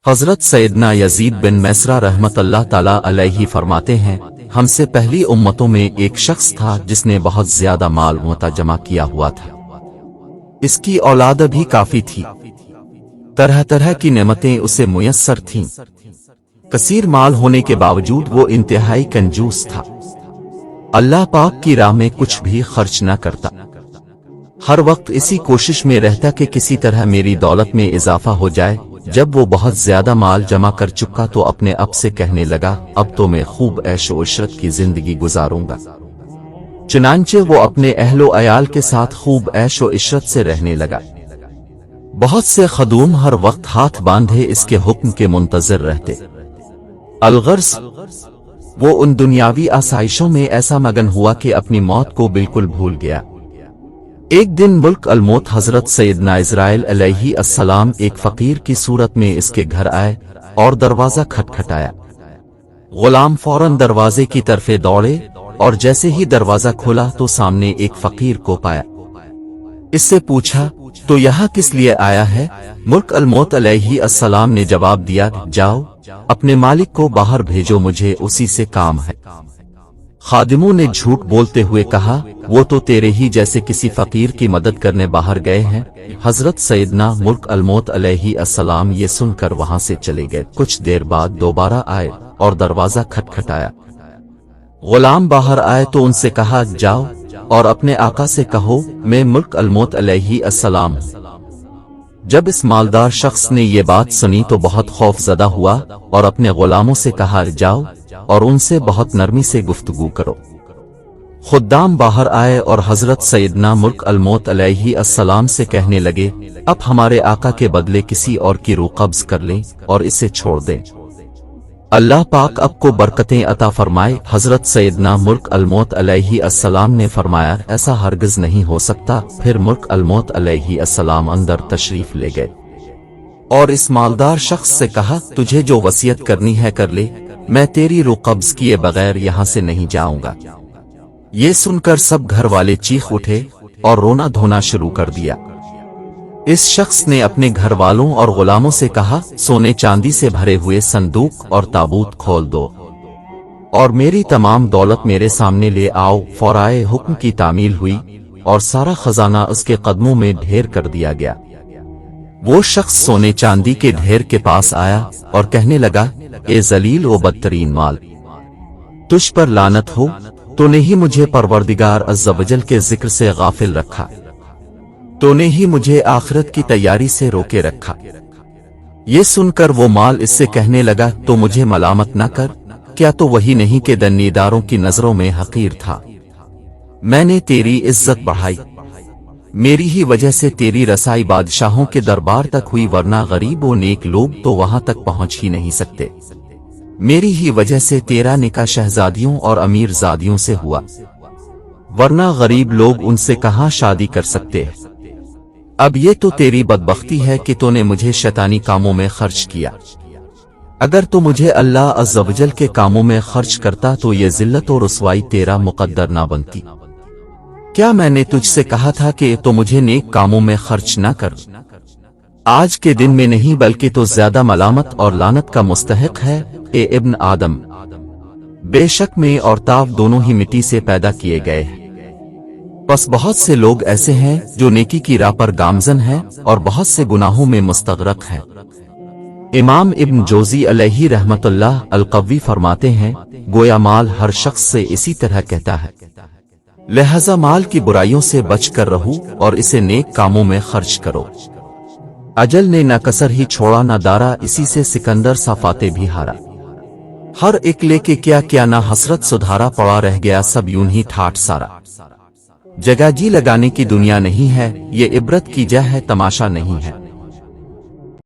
حضرت سیدنا یزید بن میسرہ رحمت اللہ تعالی علیہ فرماتے ہیں، ہم سے پہلی امتوں میں ایک شخص تھا جس نے بہت زیادہ مال متا جمع کیا ہوا تھا۔ اس کی اولاد بھی کافی تھی، طرح طرح کی نعمتیں اسے میسر تھیں۔ کثیر مال ہونے کے باوجود وہ انتہائی کنجوس تھا، اللہ پاک کی راہ میں کچھ بھی خرچ نہ کرتا، ہر وقت اسی کوشش میں رہتا کہ کسی طرح میری دولت میں اضافہ ہو جائے۔ جب وہ بہت زیادہ مال جمع کر چکا تو اپنے اب سے کہنے لگا، اب تو میں خوب عیش و عشرت کی زندگی گزاروں گا۔ چنانچہ وہ اپنے اہل و عیال کے ساتھ خوب عیش و عشرت سے رہنے لگا۔ بہت سے خدوم ہر وقت ہاتھ باندھے اس کے حکم کے منتظر رہتے۔ الغرض وہ ان دنیاوی آسائشوں میں ایسا مگن ہوا کہ اپنی موت کو بالکل بھول گیا۔ ایک دن ملک الموت حضرت سیدنا عزرائیل علیہ السلام ایک فقیر کی صورت میں اس کے گھر آئے اور دروازہ کھٹکھٹایا۔ غلام فوراً دروازے کی طرف دوڑے اور جیسے ہی دروازہ کھولا تو سامنے ایک فقیر کو پایا۔ اس سے پوچھا، تو یہاں کس لیے آیا ہے؟ ملک الموت علیہ السلام نے جواب دیا، جاؤ اپنے مالک کو باہر بھیجو، مجھے اسی سے کام ہے۔ خادموں نے جھوٹ بولتے ہوئے کہا، وہ تو تیرے ہی جیسے کسی فقیر کی مدد کرنے باہر گئے ہیں۔ حضرت سیدنا ملک الموت علیہ السلام یہ سن کر وہاں سے چلے گئے۔ کچھ دیر بعد دوبارہ آئے اور دروازہ کھٹکھٹایا۔ غلام باہر آئے تو ان سے کہا، جاؤ اور اپنے آقا سے کہو میں ملک الموت علیہ السلام ہوں۔ جب اس مالدار شخص نے یہ بات سنی تو بہت خوف زدہ ہوا اور اپنے غلاموں سے کہا، جاؤ اور ان سے بہت نرمی سے گفتگو کرو۔ خدام باہر آئے اور حضرت سیدنا ملک الموت علیہ السلام سے کہنے لگے، اب ہمارے آقا کے بدلے کسی اور کی روح قبض کر لیں اور اسے چھوڑ دیں، اللہ پاک اب کو برکتیں عطا فرمائے۔ حضرت سیدنا ملک الموت علیہ السلام نے فرمایا، ایسا ہرگز نہیں ہو سکتا۔ پھر ملک الموت علیہ السلام اندر تشریف لے گئے اور اس مالدار شخص سے کہا، تجھے جو وصیت کرنی ہے کر لے، میں تیری روح قبض کیے بغیر یہاں سے نہیں جاؤں گا۔ یہ سن کر سب گھر والے چیخ اٹھے اور رونا دھونا شروع کر دیا۔ اس شخص نے اپنے گھر والوں اور غلاموں سے کہا، سونے چاندی سے بھرے ہوئے صندوق اور تابوت کھول دو اور میری تمام دولت میرے سامنے لے آؤ۔ فورائے حکم کی تعمیل ہوئی اور سارا خزانہ اس کے قدموں میں ڈھیر کر دیا گیا۔ وہ شخص سونے چاندی کے ڈھیر کے پاس آیا اور کہنے لگا، اے ذلیل و بدترین مال، تجھ پر لعنت ہو، تو نے ہی مجھے پروردگار عز و جل کے ذکر سے غافل رکھا، تو نے ہی مجھے آخرت کی تیاری سے روکے رکھا۔ یہ سن کر وہ مال اس سے کہنے لگا، تو مجھے ملامت نہ کر، کیا تو وہی نہیں کہ دنیداروں کی نظروں میں حقیر تھا؟ میں نے تیری عزت بڑھائی، میری ہی وجہ سے تیری رسائی بادشاہوں کے دربار تک ہوئی، ورنہ غریب و نیک لوگ تو وہاں تک پہنچ ہی نہیں سکتے۔ میری ہی وجہ سے تیرا نکاح شہزادیوں اور امیر زادیوں سے ہوا، ورنہ غریب لوگ ان سے کہاں شادی کر سکتے ہیں۔ اب یہ تو تیری بدبختی ہے کہ تو نے مجھے شیطانی کاموں میں خرچ کیا۔ اگر تو مجھے اللہ عز و جل کے کاموں میں خرچ کرتا تو یہ ذلت و رسوائی تیرا مقدر نہ بنتی۔ کیا میں نے تجھ سے کہا تھا کہ تو مجھے نیک کاموں میں خرچ نہ کر؟ آج کے دن میں نہیں بلکہ تو زیادہ ملامت اور لعنت کا مستحق ہے، اے ابن آدم۔ بے شک میں اور تاف دونوں ہی مٹی سے پیدا کیے گئے ہیں، بس بہت سے لوگ ایسے ہیں جو نیکی کی راہ پر گامزن ہیں اور بہت سے گناہوں میں مستغرق ہیں۔ امام ابن جوزی علیہ رحمت اللہ القوی فرماتے ہیں، گویا مال ہر شخص سے اسی طرح کہتا ہے، لہذا مال کی برائیوں سے بچ کر رہو اور اسے نیک کاموں میں خرچ کرو۔ اجل نے نہ کسر ہی چھوڑا نہ دارا، اسی سے سکندر سا فاتح بھی ہارا۔ ہر ایک لے کے کیا کیا نہ حسرت سدھارا، پڑا رہ گیا سب یوں ہی ٹھاٹ سارا۔ جگہ جی لگانے کی دنیا نہیں ہے، یہ عبرت کی جا ہے تماشا نہیں ہے۔